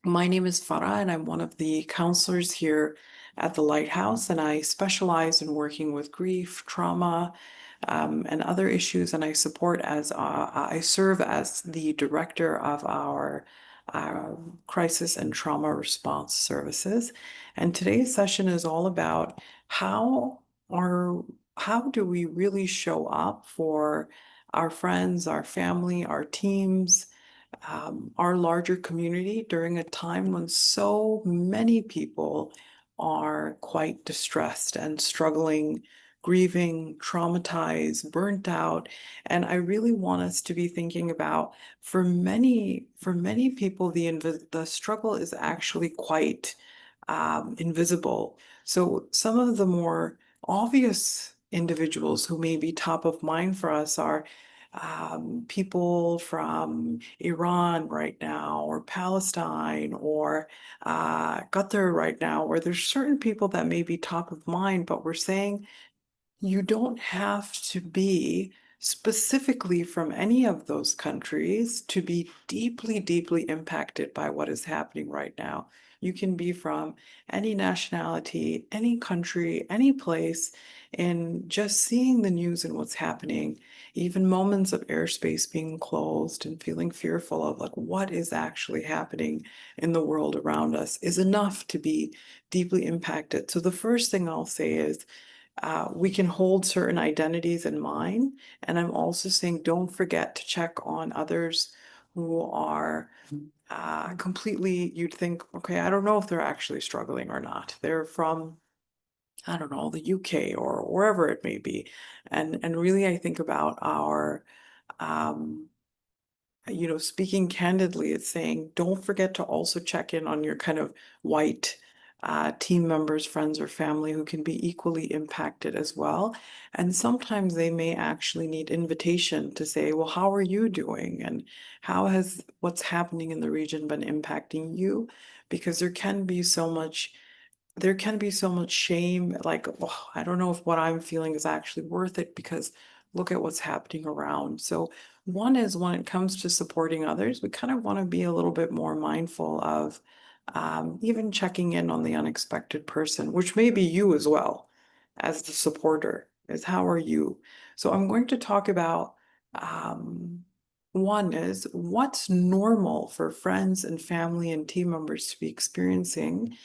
My name is Farah, and I'm one of the counselors here at the Lighthouse, and I specialize in working with grief, trauma, and other issues. And I serve as the director of our crisis and trauma response services. And today's session is all about are how do we really show up for our friends, our family, our teams, our larger community during a time when so many people are quite distressed and struggling, grieving, traumatized, burnt out. And I really want us to be thinking about for many people, the struggle is actually quite invisible. So some of the more obvious individuals who may be top of mind for us are people from Iran right now, or Palestine, or Qatar right now, where there's certain people that may be top of mind, but we're saying you don't have to be specifically from any of those countries to be deeply, deeply impacted by what is happening right now. You can be from any nationality, any country, any place, and just seeing the news and what's happening, even moments of airspace being closed and feeling fearful of like what is actually happening in the world around us is enough to be deeply impacted. So the first thing I'll say is we can hold certain identities in mind. And I'm also saying don't forget to check on others who are completely, you'd think, okay, I don't know if they're actually struggling or not. They're from, I don't know, the UK or wherever it may be. And really, I think about our um, speaking candidly, it's saying don't forget to also check in on your kind of white team members, friends, or family who can be equally impacted as well. And sometimes they may actually need invitation to say, well, how are you doing? And how has what's happening in the region been impacting you? Because there can be so much shame, like, oh, I don't know if what I'm feeling is actually worth it because look at what's happening around. So, one is when it comes to supporting others, we kind of want to be a little bit more mindful of even checking in on the unexpected person, which may be you as well as the supporter, is how are you? So, I'm going to talk about one is what's normal for friends and family and team members to be experiencing.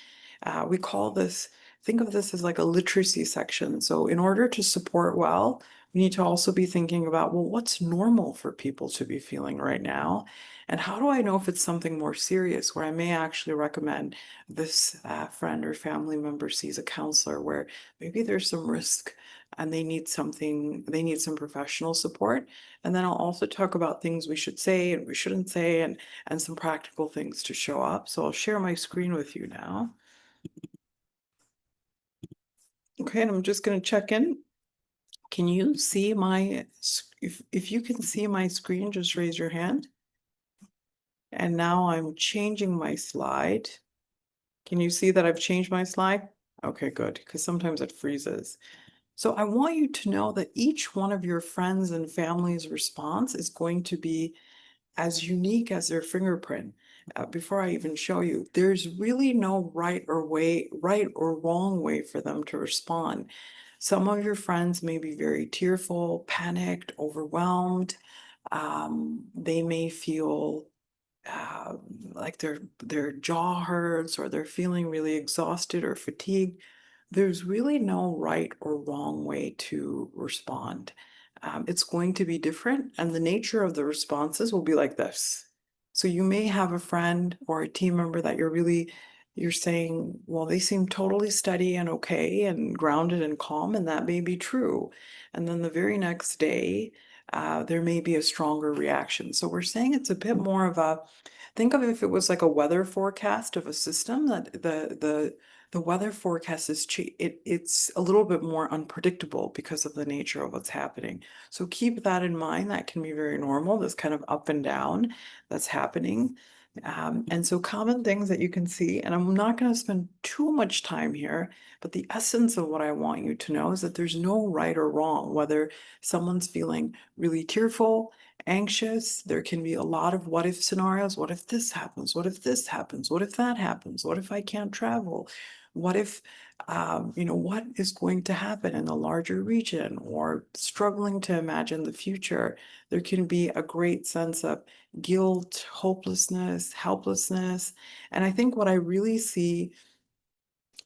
We call this, think of this as like a literacy section. So, in order to support well, we need to also be thinking about, well, what's normal for people to be feeling right now? And how do I know if it's something more serious where I may actually recommend this friend or family member sees a counselor where maybe there's some risk and they need some professional support. And then I'll also talk about things we should say and we shouldn't say and some practical things to show up. So I'll share my screen with you now. Okay, and I'm just going to check in. Can you see if you can see my screen, just raise your hand. And now I'm changing my slide. Can you see that I've changed my slide? Okay, good, because sometimes it freezes. So I want you to know that each one of your friends and family's response is going to be as unique as their fingerprint. Before I even show you, there's really no right or wrong way for them to respond. Some of your friends may be very tearful, panicked, overwhelmed. They may feel uh, like their jaw hurts or they're feeling really exhausted or fatigued. There's really no right or wrong way to respond. It's going to be different, and the nature of the responses will be like this. So you may have a friend or a team member that you're saying, well, they seem totally steady and okay and grounded and calm, and that may be true. And then the very next day, there may be a stronger reaction. So we're saying it's a bit more of a think of it if it was like a weather forecast of a system that the weather forecast it's a little bit more unpredictable because of the nature of what's happening. So keep that in mind. That can be very normal, this kind of up and down that's happening. And so common things that you can see, and I'm not going to spend too much time here, but the essence of what I want you to know is that there's no right or wrong, whether someone's feeling really tearful anxious. There can be a lot of what if scenarios. What if this happens? What if this happens? What if that happens? What if I can't travel? What if, what is going to happen in the larger region, or struggling to imagine the future? There can be a great sense of guilt, hopelessness, helplessness. And I think what I really see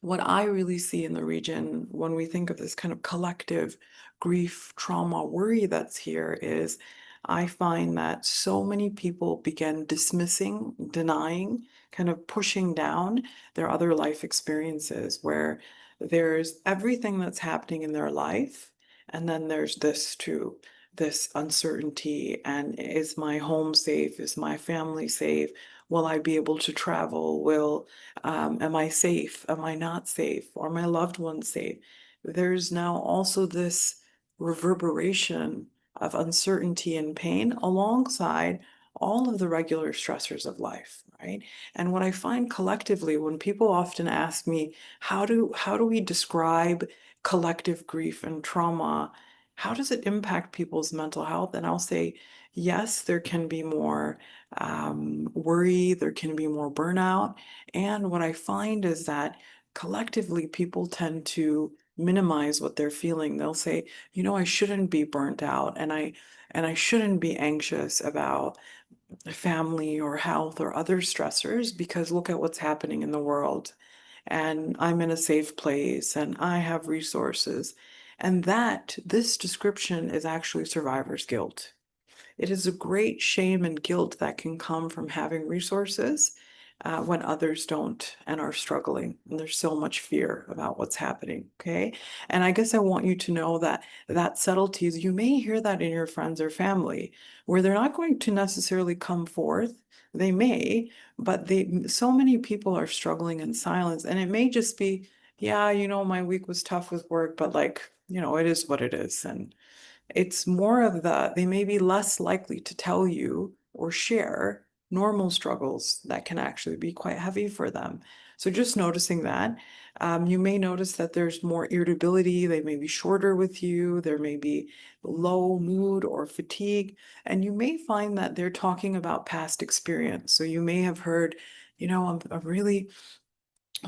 in the region when we think of this kind of collective grief, trauma, worry that's here is I find that so many people begin dismissing, denying, kind of pushing down their other life experiences where there's everything that's happening in their life. And then there's this too, this uncertainty. And is my home safe? Is my family safe? Will I be able to travel? Am I safe? Am I not safe? Are my loved ones safe? There's now also this reverberation of uncertainty and pain alongside all of the regular stressors of life, right? And what I find collectively, when people often ask me, how do we describe collective grief and trauma? How does it impact people's mental health? And I'll say, yes, there can be more worry, there can be more burnout. And what I find is that collectively people tend to minimize what they're feeling. They'll say, I shouldn't be burnt out, and I shouldn't be anxious about family or health or other stressors because look at what's happening in the world. And I'm in a safe place and I have resources. And this description is actually survivor's guilt. It is a great shame and guilt that can come from having resources when others don't and are struggling. And there's so much fear about what's happening. Okay. And I guess I want you to know that subtleties, you may hear that in your friends or family, where they're not going to necessarily come forth. They may, but so many people are struggling in silence. And it may just be, yeah, my week was tough with work, but it is what it is. And it's more of they may be less likely to tell you or share normal struggles that can actually be quite heavy for them. So just noticing that, you may notice that there's more irritability. They may be shorter with you. There may be low mood or fatigue. And you may find that they're talking about past experience. So you may have heard, I'm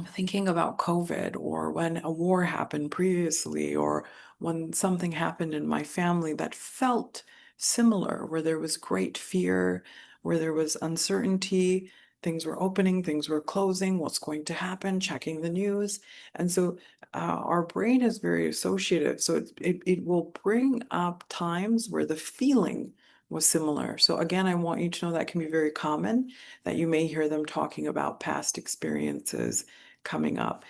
thinking about COVID, or when a war happened previously, or when something happened in my family that felt similar, where there was great fear, where there was uncertainty, things were opening, things were closing, what's going to happen, checking the news. And so our brain is very associative. So it will bring up times where the feeling was similar. So again, I want you to know that can be very common, that you may hear them talking about past experiences coming up.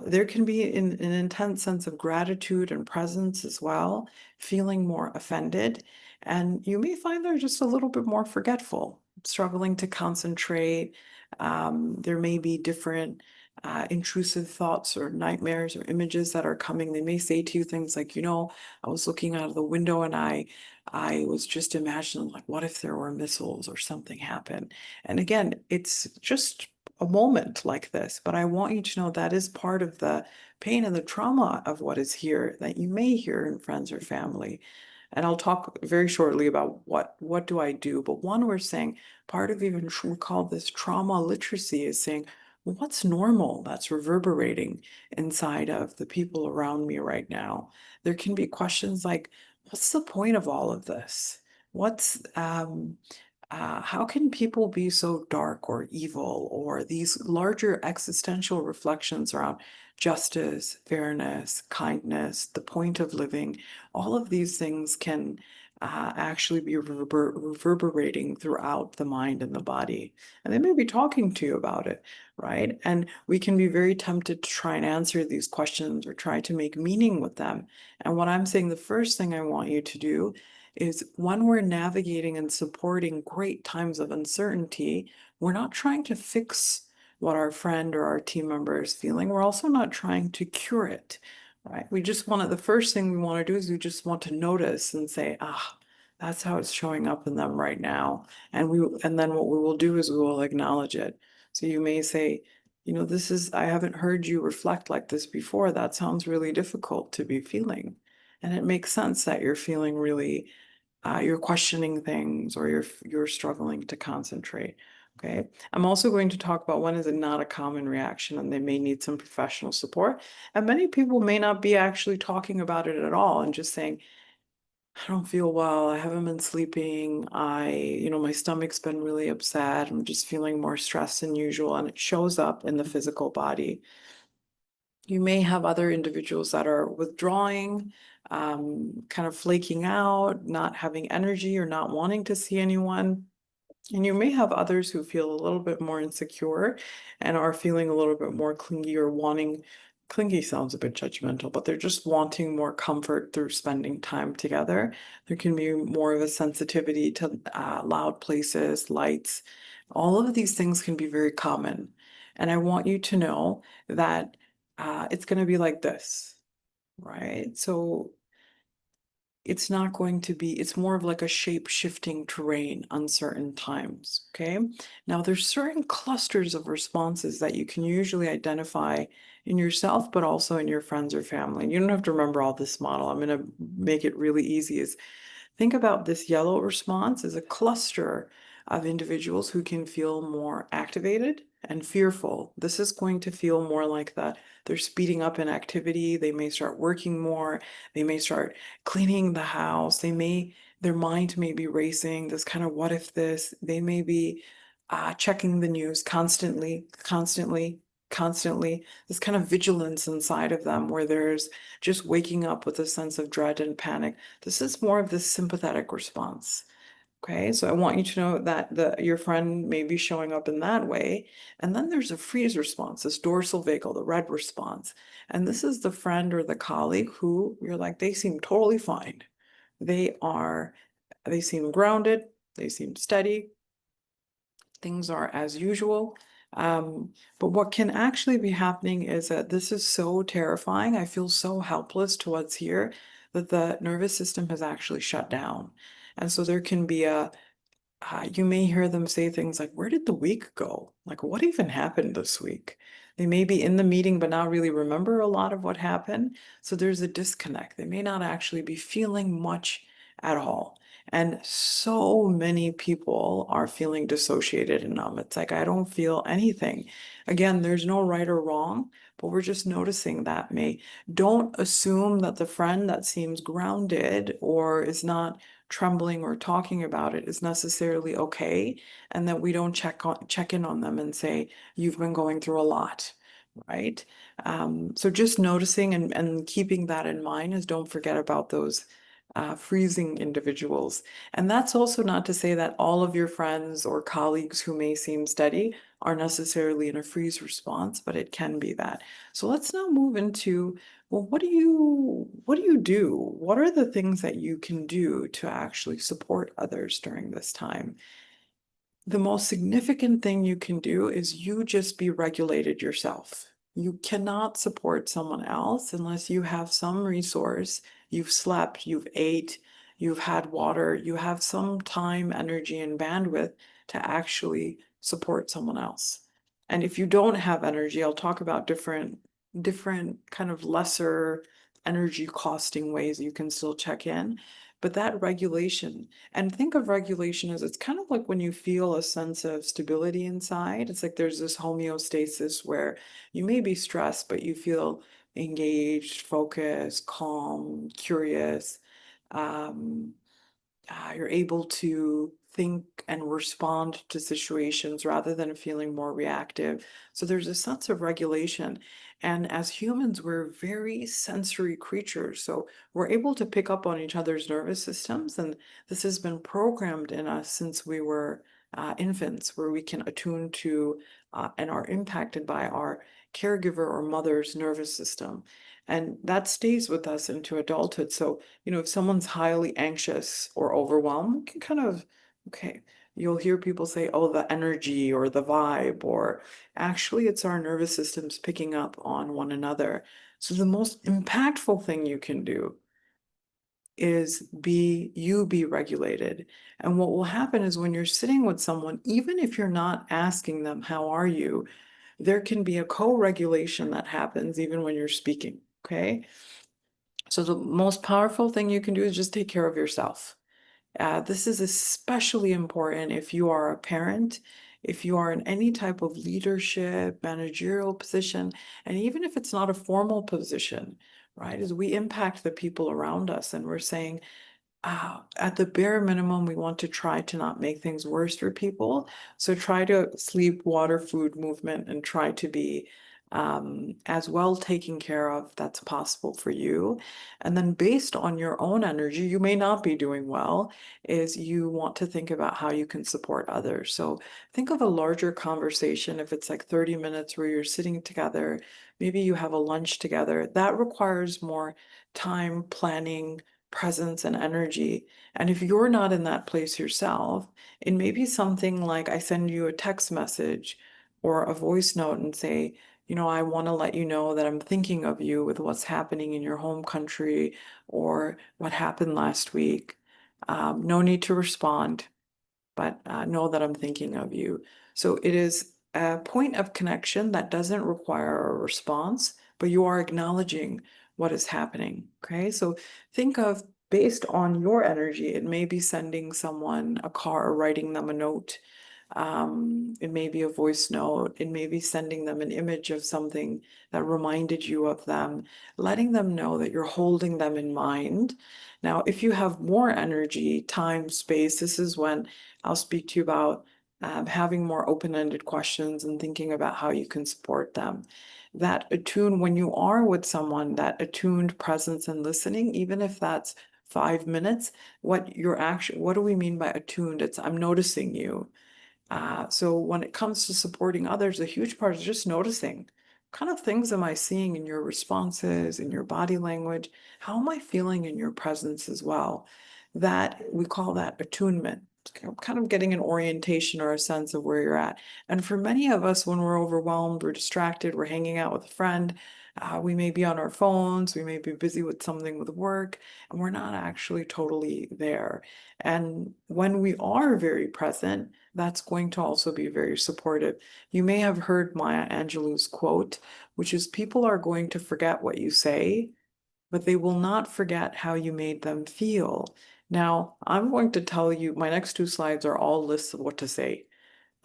There can be an intense sense of gratitude and presence as well, feeling more offended. And you may find they're just a little bit more forgetful, struggling to concentrate. There may be different intrusive thoughts or nightmares or images that are coming. They may say to you things like, I was looking out of the window and I was just imagining, like, what if there were missiles or something happened? And again, it's just a moment like this, but I want you to know that is part of the pain and the trauma of what is here that you may hear in friends or family. And I'll talk very shortly about what do I do. But one, we're saying part of even we call this trauma literacy is saying, well, what's normal that's reverberating inside of the people around me right now? There can be questions like, what's the point of all of this? What's how can people be so dark or evil, or these larger existential reflections around justice, fairness, kindness, the point of living? All of these things can actually be reverberating throughout the mind and the body. And they may be talking to you about it, right? And we can be very tempted to try and answer these questions or try to make meaning with them. And what I'm saying, the first thing I want you to do is when we're navigating and supporting great times of uncertainty, we're not trying to fix what our friend or our team member is feeling. We're also not trying to cure it, right? The first thing we want to do is we just want to notice and say, that's how it's showing up in them right now. And then what we will do is we will acknowledge it. So you may say, I haven't heard you reflect like this before. That sounds really difficult to be feeling. And it makes sense that you're feeling really you're questioning things or you're struggling to concentrate. Okay. I'm also going to talk about when is it not a common reaction and they may need some professional support. And many people may not be actually talking about it at all and just saying, I don't feel well. I haven't been sleeping. My stomach's been really upset. I'm just feeling more stressed than usual. And it shows up in the physical body. You may have other individuals that are withdrawing, kind of flaking out, not having energy or not wanting to see anyone. And you may have others who feel a little bit more insecure and are feeling a little bit more clingy or wanting, clingy sounds a bit judgmental, but they're just wanting more comfort through spending time together. There can be more of a sensitivity to loud places, lights. All of these things can be very common. And I want you to know that it's going to be like this, right? So it's not going to be, it's more of like a shape-shifting terrain uncertain times, okay? Now there's certain clusters of responses that you can usually identify in yourself, but also in your friends or family. And you don't have to remember all this model. I'm going to make it really easy. Think about this yellow response as a cluster of individuals who can feel more activated and fearful. This is going to feel more like that they're speeding up in activity. They may start working more. They may start cleaning the house. Their mind may be racing. This kind of what if this? They may be checking the news constantly. This kind of vigilance inside of them where there's just waking up with a sense of dread and panic. This is more of the sympathetic response. Okay, so I want you to know that your friend may be showing up in that way. And then there's a freeze response, this dorsal vagal, the red response. And this is the friend or the colleague who you're like, they seem totally fine. They are, they seem grounded, they seem steady, things are as usual. But what can actually be happening is that this is so terrifying. I feel so helpless to what's here that the nervous system has actually shut down. And so there can be you may hear them say things like, where did the week go? Like, what even happened this week? They may be in the meeting, but not really remember a lot of what happened. So there's a disconnect. They may not actually be feeling much at all. And so many people are feeling dissociated and numb. It's like, I don't feel anything. Again, there's no right or wrong, but we're just noticing that don't assume that the friend that seems grounded or is not trembling or talking about it is necessarily okay, and that we don't check in on them and say, you've been going through a lot, right? So just noticing and keeping that in mind is don't forget about those freezing individuals. And that's also not to say that all of your friends or colleagues who may seem steady are necessarily in a freeze response, but it can be that. So let's now move into, well, what do you do? What are the things that you can do to actually support others during this time? The most significant thing you can do is you just be regulated yourself. You cannot support someone else unless you have some resource. You've slept, you've ate, you've had water, you have some time, energy, and bandwidth to actually support someone else. And if you don't have energy, I'll talk about different kind of lesser energy costing ways you can still check in. But that regulation, and think of regulation as it's kind of like when you feel a sense of stability inside. It's like there's this homeostasis where you may be stressed, but you feel engaged, focused, calm, curious. Um, you're able to think and respond to situations rather than feeling more reactive. So there's a sense of regulation. And as humans, we're very sensory creatures. So we're able to pick up on each other's nervous systems. And this has been programmed in us since we were infants, where we can attune to and are impacted by our caregiver or mother's nervous system. And that stays with us into adulthood. So if someone's highly anxious or overwhelmed, you can kind of, okay, you'll hear people say, oh, the energy or the vibe, or actually it's our nervous systems picking up on one another. So the most impactful thing you can do is be regulated. And what will happen is when you're sitting with someone, even if you're not asking them, how are you? There can be a co-regulation that happens even when you're speaking. Okay. So the most powerful thing you can do is just take care of yourself. This is especially important if you are a parent, if you are in any type of leadership, managerial position, and even if it's not a formal position, right? As we impact the people around us and we're saying, at the bare minimum, we want to try to not make things worse for people. So try to sleep, water, food, movement, and try to be as well taken care of that's possible for you. And then based on your own energy, you may not be doing well, is you want to think about how you can support others. So think of a larger conversation. If it's like 30 minutes where you're sitting together, maybe you have a lunch together, that requires more time planning, presence and energy. And if you're not in that place yourself, it may be something like I send you a text message or a voice note and say, I want to let you know that I'm thinking of you with what's happening in your home country or what happened last week. No need to respond, but know that I'm thinking of you. So it is a point of connection that doesn't require a response, but you are acknowledging what is happening. Okay. So think of based on your energy, it may be sending someone a card or writing them a note. It may be a voice note. It may be sending them an image of something that reminded you of them, letting them know that you're holding them in mind. Now, if you have more energy, time, space, this is when I'll speak to you about having more open-ended questions and thinking about how you can support them. That attune, when you are with someone, that attuned presence and listening, even if that's 5 minutes, what do we mean by attuned? It's I'm noticing you. So when it comes to supporting others, a huge part is just noticing what kind of things am I seeing in your responses, in your body language? How am I feeling in your presence as well? That we call that attunement, kind of getting an orientation or a sense of where you're at. And for many of us, when we're overwhelmed, we're distracted, we're hanging out with a friend, we may be on our phones, we may be busy with something with work, and we're not actually totally there. And when we are very present, that's going to also be very supportive. You may have heard Maya Angelou's quote, which is people are going to forget what you say, but they will not forget how you made them feel. Now, I'm going to tell you, my next two slides are all lists of what to say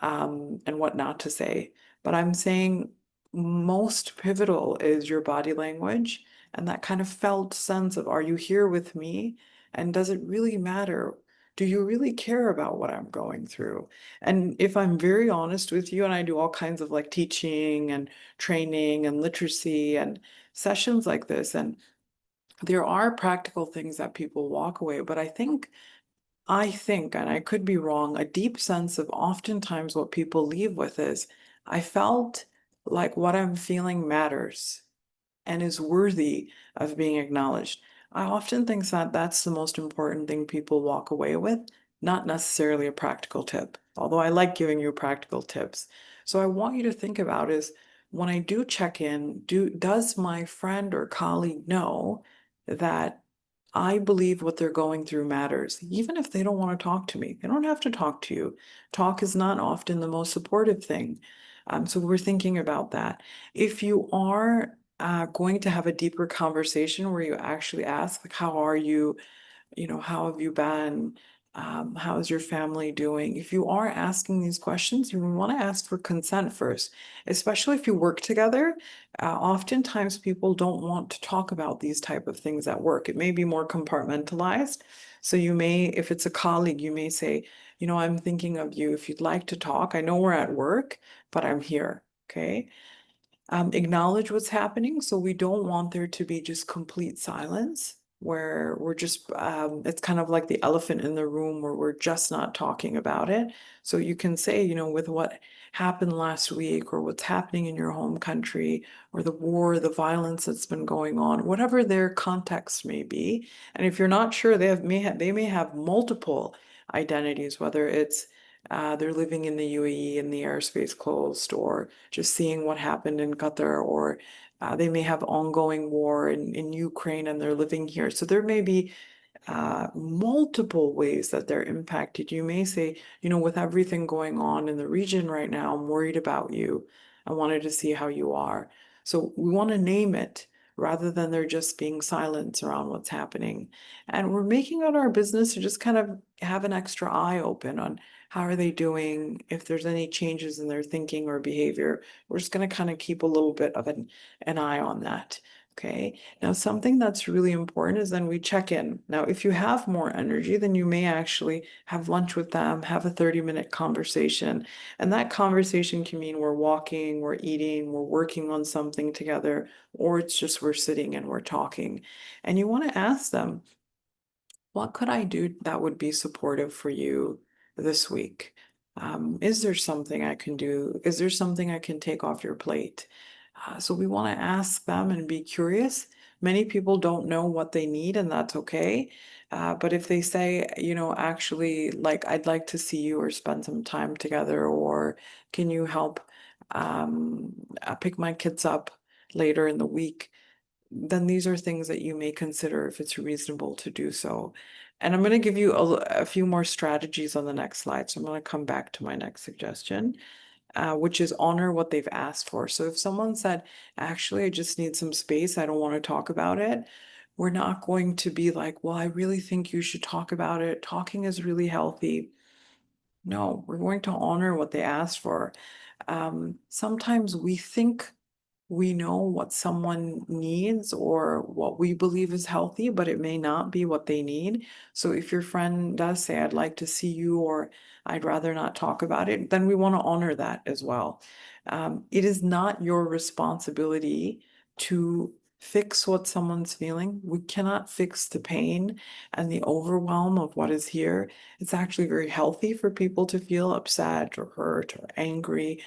and what not to say. But I'm saying most pivotal is your body language and that kind of felt sense of, are you here with me? And does it really matter? Do you really care about what I'm going through? And if I'm very honest with you, and I do all kinds of like teaching and training and literacy and sessions like this, and there are practical things that people walk away, but I think, and I could be wrong, a deep sense of oftentimes what people leave with is, I felt like what I'm feeling matters and is worthy of being acknowledged. I often think that that's the most important thing people walk away with, not necessarily a practical tip, although I like giving you practical tips. So I want you to think about is when I do check in, does my friend or colleague know that I believe what they're going through matters, even if they don't want to talk to me. They don't have to talk to you. Talk is not often the most supportive thing. So we're thinking about that. If you are going to have a deeper conversation where you actually ask, like, how are you? How have you been? How's your family doing? If you are asking these questions, you want to ask for consent first, especially if you work together. Oftentimes people don't want to talk about these type of things at work. It may be more compartmentalized. So you may, if it's a colleague, you may say, I'm thinking of you. If you'd like to talk, I know we're at work, but I'm here. Okay. Acknowledge what's happening. So we don't want there to be just complete silence where we're just, it's kind of like the elephant in the room where we're just not talking about it. So you can say, with what happened last week or what's happening in your home country or the war, the violence that's been going on, whatever their context may be. And if you're not sure, they may have multiple identities, whether it's they're living in the UAE and the airspace closed, or just seeing what happened in Qatar, or they may have ongoing war in Ukraine and they're living here. So there may be multiple ways that they're impacted. You may say, with everything going on in the region right now, I'm worried about you. I wanted to see how you are. So we want to name it rather than there just being silence around what's happening. And we're making it our business to just kind of have an extra eye open on how are they doing, if there's any changes in their thinking or behavior. We're just going to kind of keep a little bit of an eye on that. Okay. Now, something that's really important is then we check in. Now, if you have more energy, then you may actually have lunch with them, have a 30-minute conversation. And that conversation can mean we're walking, we're eating, we're working on something together, or it's just we're sitting and we're talking. And you want to ask them, what could I do that would be supportive for you this week? Is there something I can do? Is there something I can take off your plate? So we want to ask them and be curious. Many people don't know what they need, and that's okay. But if they say, actually, like, I'd like to see you or spend some time together, or can you help pick my kids up later in the week? Then these are things that you may consider if it's reasonable to do so. And I'm going to give you a few more strategies on the next slide. So I'm going to come back to my next suggestion, which is honor what they've asked for. So if someone said, actually, I just need some space, I don't want to talk about it, we're not going to be like, well, I really think you should talk about it. Talking is really healthy. No, we're going to honor what they asked for. Sometimes we think we know what someone needs or what we believe is healthy, but it may not be what they need. So if your friend does say, I'd like to see you, or I'd rather not talk about it, then we want to honor that as well. It is not your responsibility to fix what someone's feeling. We cannot fix the pain and the overwhelm of what is here. It's actually very healthy for people to feel upset or hurt or angry.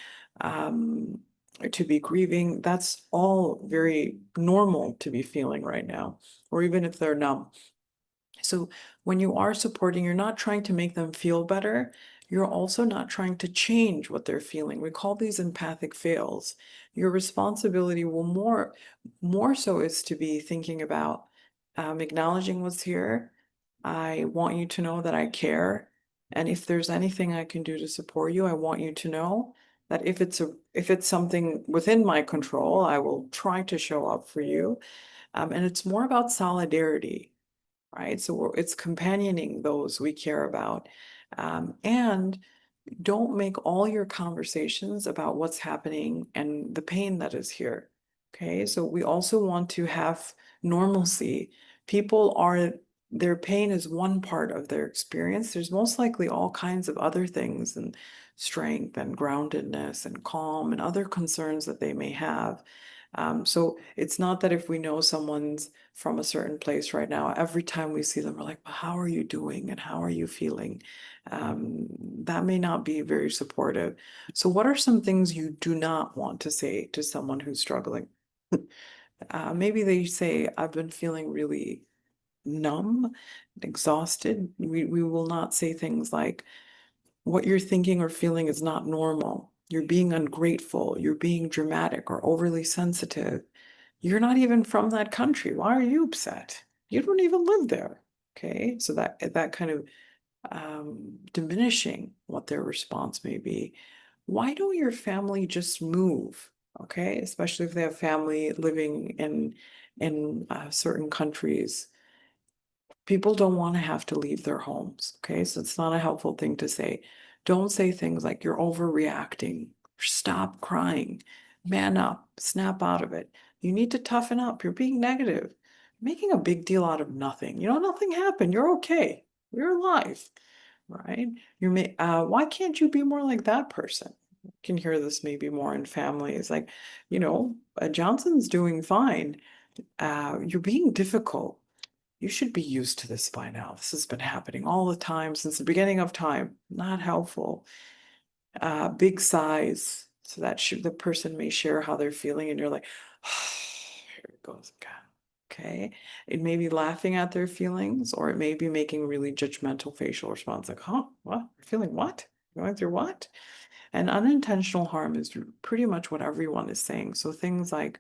Or to be grieving, that's all very normal to be feeling right now, or even if they're numb. So when you are supporting, you're not trying to make them feel better. You're also not trying to change what they're feeling. We call these empathic fails. Your responsibility will more so is to be thinking about acknowledging what's here. I want you to know that I care. And if there's anything I can do to support you, I want you to know that if it's something within my control, I will try to show up for you. And it's more about solidarity, right? So it's companioning those we care about. And don't make all your conversations about what's happening and the pain that is here. Okay, so we also want to have normalcy. People are, their pain is one part of their experience. There's most likely all kinds of other things and strength and groundedness and calm and other concerns that they may have. So it's not that if we know someone's from a certain place right now, every time we see them, we're like, well, how are you doing and how are you feeling? That may not be very supportive. So, what are some things you do not want to say to someone who's struggling? Maybe they say, I've been feeling really numb, exhausted. We will not say things like, what you're thinking or feeling is not normal. You're being ungrateful. You're being dramatic or overly sensitive. You're not even from that country. Why are you upset? You don't even live there. Okay. So that kind of diminishing what their response may be. Why don't your family just move? Okay, especially if they have family living in certain countries. People don't want to have to leave their homes. Okay, so it's not a helpful thing to say. Don't say things like you're overreacting. Stop crying. Man up. Snap out of it. You need to toughen up. You're being negative. Making a big deal out of nothing. Nothing happened. You're okay. You're alive, right? Why can't you be more like that person? You can hear this maybe more in families. Like, Johnson's doing fine. You're being difficult. You should be used to this by now. This has been happening all the time since the beginning of time. Not helpful. Big sighs, so that the person may share how they're feeling, and you're like, oh, here it goes again. Okay. It may be laughing at their feelings, or it may be making really judgmental facial response, like, huh, what? You're feeling what? Going through what? And unintentional harm is pretty much what everyone is saying. So things like,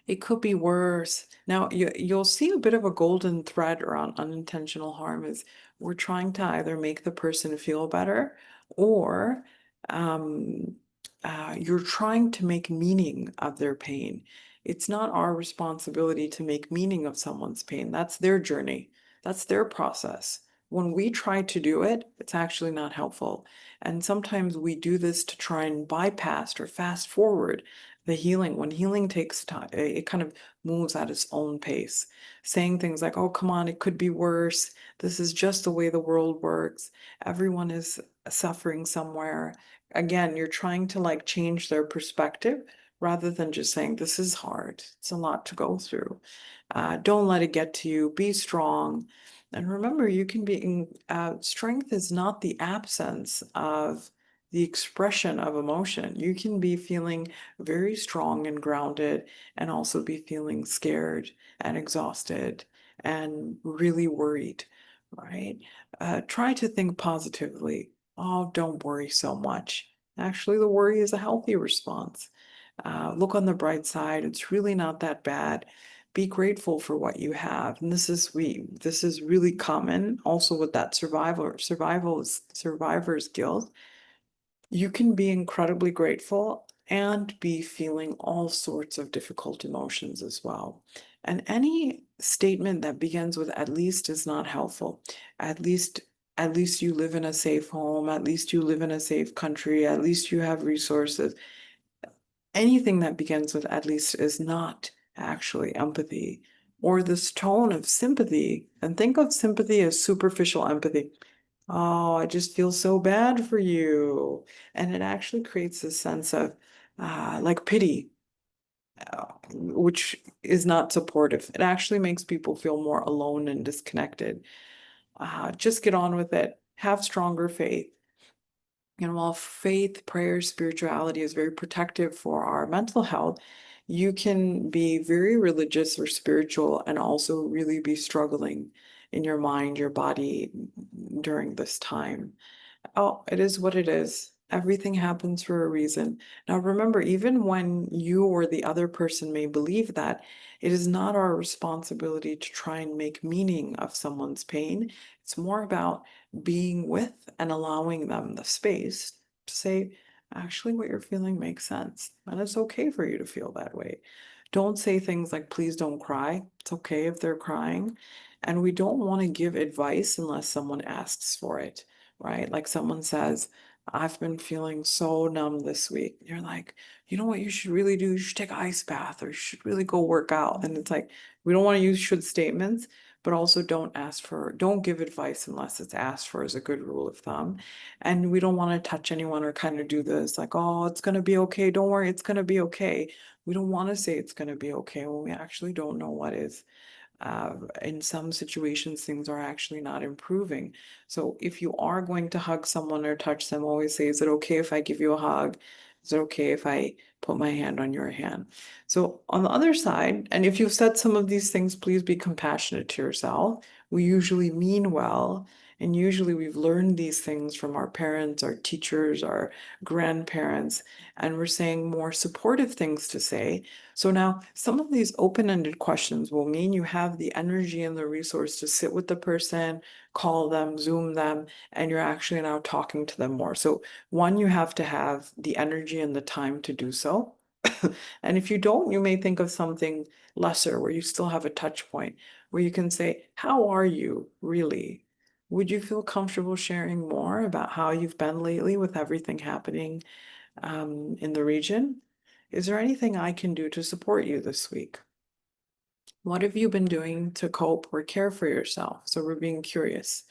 it could be worse. Now, you'll see a bit of a golden thread around unintentional harm is we're trying to either make the person feel better or um, you're trying to make meaning of their pain. It's not our responsibility to make meaning of someone's pain. That's their journey. That's their process. When we try to do it, it's actually not helpful. And sometimes we do this to try and bypass or fast forward the healing. When healing takes time, it kind of moves at its own pace. Saying things like, oh, come on, it could be worse. This is just the way the world works. Everyone is suffering somewhere. Again, you're trying to like change their perspective rather than just saying, this is hard. It's a lot to go through. Don't let it get to you. Be strong. And remember, you can be strength is not the absence of the expression of emotion. You can be feeling very strong and grounded and also be feeling scared and exhausted and really worried, right? Try to think positively. Oh, don't worry so much. Actually, the worry is a healthy response. Look on the bright side. It's really not that bad. Be grateful for what you have. And this is really common also with that survivor's guilt. You can be incredibly grateful and be feeling all sorts of difficult emotions as well. And any statement that begins with at least is not helpful. At least at least you live in a safe home, at least you live in a safe country, at least you have resources. Anything that begins with at least is not actually empathy or this tone of sympathy. And think of sympathy as superficial empathy. Oh, I just feel so bad for you. And it actually creates a sense of like pity, which is not supportive. It actually makes people feel more alone and disconnected. Just get on with it. Have stronger faith. And while faith, prayer, spirituality is very protective for our mental health, you can be very religious or spiritual and also really be struggling in your mind, your body during this time. Oh, it is what it is. Everything happens for a reason. Now, remember, even when you or the other person may believe that, it is not our responsibility to try and make meaning of someone's pain. It's more about being with and allowing them the space to say, actually, what you're feeling makes sense. And it's okay for you to feel that way. Don't say things like, please don't cry. It's okay if they're crying. And we don't want to give advice unless someone asks for it, right? Like someone says, I've been feeling so numb this week. You're like, you know what you should really do? You should take an ice bath or you should really go work out. And it's like, we don't want to use should statements, but also don't give advice unless it's asked for as a good rule of thumb. And we don't want to touch anyone or kind of do this like, oh, it's going to be okay. Don't worry, it's going to be okay. We don't want to say it's going to be okay when we actually don't know what is. In some situations, things are actually not improving. So if you are going to hug someone or touch them, always say, is it okay if I give you a hug? Is it okay if I put my hand on your hand? So on the other side, and if you've said some of these things, please be compassionate to yourself. We usually mean well. And usually we've learned these things from our parents, our teachers, our grandparents, and we're saying more supportive things to say. So now some of these open-ended questions will mean you have the energy and the resource to sit with the person, call them, Zoom them, and you're actually now talking to them more. So one, you have to have the energy and the time to do so. And if you don't, you may think of something lesser where you still have a touch point where you can say, how are you really? Would you feel comfortable sharing more about how you've been lately with everything happening in the region? Is there anything I can do to support you this week? What have you been doing to cope or care for yourself? So we're being curious.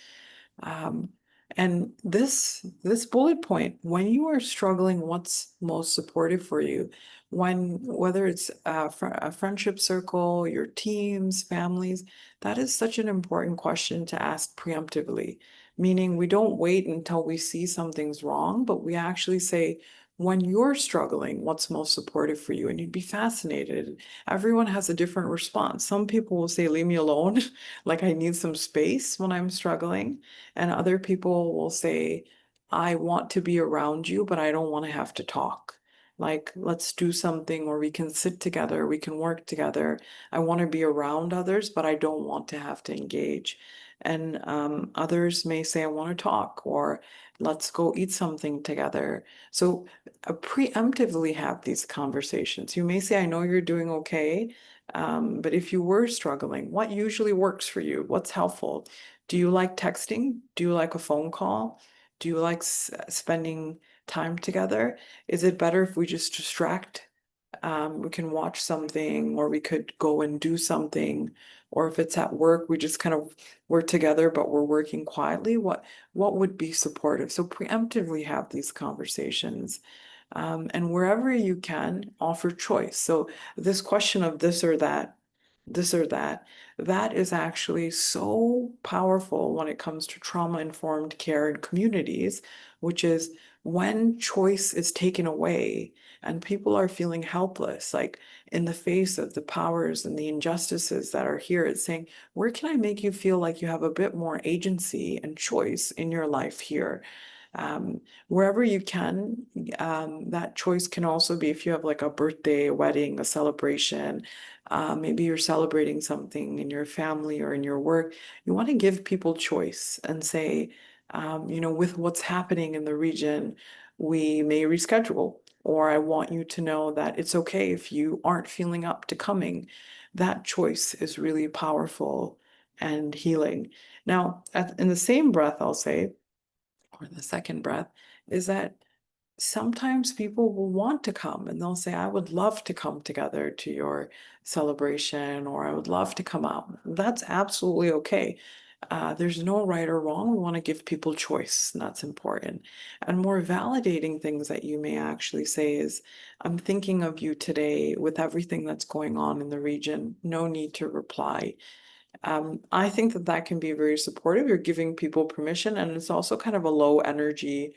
Um, and this bullet point, when you are struggling, what's most supportive for you? Whether it's a friendship circle, your teams, families, that is such an important question to ask preemptively. Meaning we don't wait until we see something's wrong, but we actually say, when you're struggling, what's most supportive for you? And you'd be fascinated. Everyone has a different response. Some people will say, leave me alone, like I need some space when I'm struggling. And other people will say, I want to be around you, but I don't want to have to talk. Like, let's do something where we can sit together, we can work together. I want to be around others, but I don't want to have to engage. And others may say, I want to talk, or let's go eat something together. So preemptively have these conversations. You may say, I know you're doing okay, but if you were struggling, what usually works for you? What's helpful? Do you like texting? Do you like a phone call? Do you like spending time together? Is it better if we just distract? We can watch something, or we could go and do something. Or if it's at work, we just kind of work together, but we're working quietly. What would be supportive? So preemptively have these conversations. And wherever you can, offer choice. So this question of this or that, that is actually so powerful when it comes to trauma-informed care in communities, which is when choice is taken away and people are feeling helpless, like in the face of the powers and the injustices that are here, it's saying, where can I make you feel like you have a bit more agency and choice in your life here? Wherever you can, that choice can also be if you have like a birthday, a wedding, a celebration, maybe you're celebrating something in your family or in your work, you want to give people choice and say, with what's happening in the region, we may reschedule, or I want you to know that it's okay if you aren't feeling up to coming. That choice is really powerful and healing. Now, in the same breath, I'll say, or the second breath, is that sometimes people will want to come and they'll say, I would love to come together to your celebration, or I would love to come out. That's absolutely okay. There's no right or wrong. We want to give people choice, and that's important. And more validating things that you may actually say is, I'm thinking of you today with everything that's going on in the region. No need to reply. I think that that can be very supportive. You're giving people permission, and it's also kind of a low energy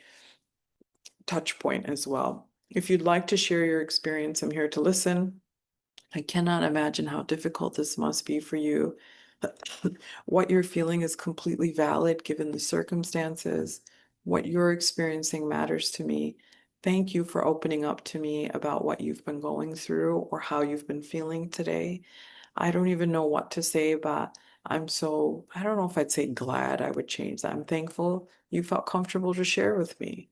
touch point as well. If you'd like to share your experience, I'm here to listen. I cannot imagine how difficult this must be for you. What you're feeling is completely valid given the circumstances. What you're experiencing matters to me. Thank you for opening up to me about what you've been going through or how you've been feeling today. I don't even know what to say, but I don't know if I'd say glad. I would change that. I'm thankful you felt comfortable to share with me.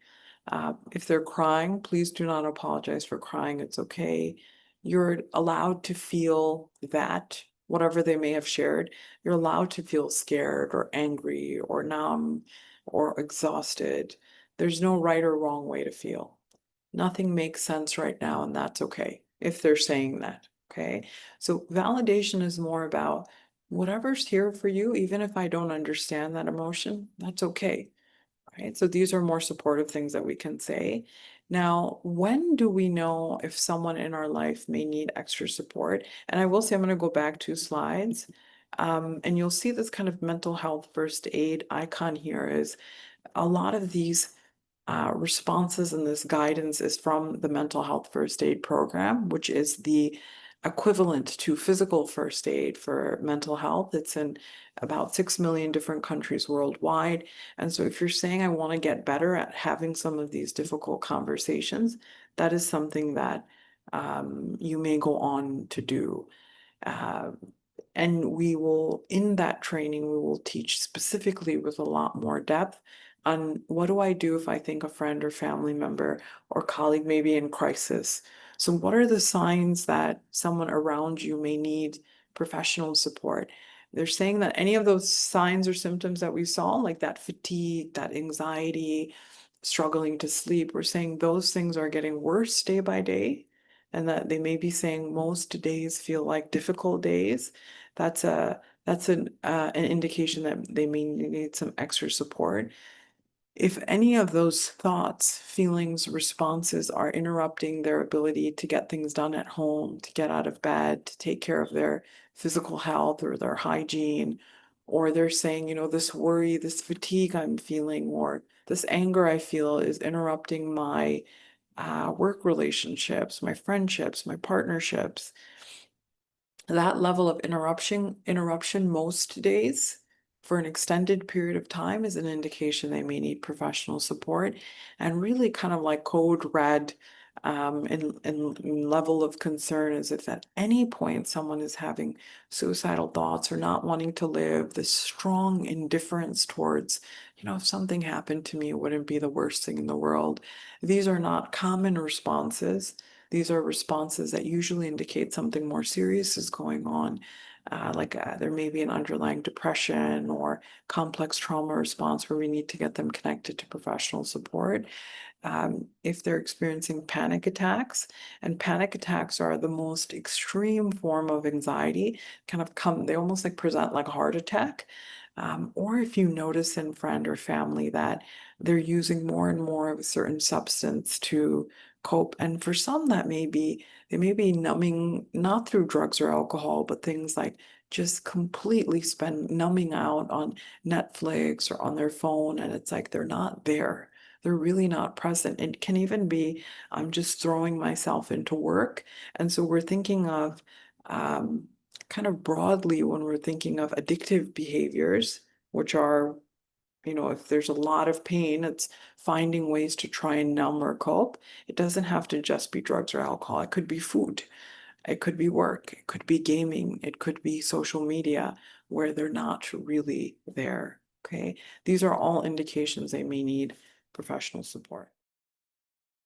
If they're crying, please do not apologize for crying. It's okay. You're allowed to feel that, whatever they may have shared. You're allowed to feel scared or angry or numb or exhausted. There's no right or wrong way to feel. Nothing makes sense right now, and that's okay if they're saying that. Okay. So validation is more about whatever's here for you, even if I don't understand that emotion, that's okay. Right. So these are more supportive things that we can say. Now, when do we know if someone in our life may need extra support? And I will say, I'm going to go back 2 slides. And you'll see this kind of mental health first aid icon here is a lot of these responses, and this guidance is from the mental health first aid program, which is the equivalent to physical first aid for mental health. It's in about 6 million different countries worldwide. And so if you're saying, I want to get better at having some of these difficult conversations, that is something that you may go on to do. Uh, and we will, in that training, we will teach specifically with a lot more depth on what do I do if I think a friend or family member or colleague may be in crisis. So what are the signs that someone around you may need professional support? They're saying that any of those signs or symptoms that we saw, like that fatigue, that anxiety, struggling to sleep, we're saying those things are getting worse day by day, and that they may be saying most days feel like difficult days. That's an indication that they may need some extra support. If any of those thoughts, feelings, responses are interrupting their ability to get things done at home, to get out of bed, to take care of their physical health or their hygiene, or they're saying, this worry, this fatigue I'm feeling, or this anger I feel is interrupting my work relationships, my friendships, my partnerships, that level of interruption most days for an extended period of time is an indication they may need professional support, and really kind of like code red. and level of concern is if at any point someone is having suicidal thoughts or not wanting to live, this strong indifference towards, if something happened to me, it wouldn't be the worst thing in the world. These are not common responses. These are responses that usually indicate something more serious is going on. There may be an underlying depression or complex trauma response where we need to get them connected to professional support. If they're experiencing panic attacks, and panic attacks are the most extreme form of anxiety, they almost like present like a heart attack. Or if you notice in friend or family that they're using more and more of a certain substance to cope. And for some, they may be numbing, not through drugs or alcohol, but things like just completely numbing out on Netflix or on their phone. And it's like they're not there. They're really not present. It can even be, I'm just throwing myself into work. And so we're thinking of um, kind of broadly when we're thinking of addictive behaviors, which are, if there's a lot of pain, it's finding ways to try and numb or cope. It doesn't have to just be drugs or alcohol. It could be food. It could be work. It could be gaming. It could be social media where they're not really there. Okay. These are all indications they may need professional support.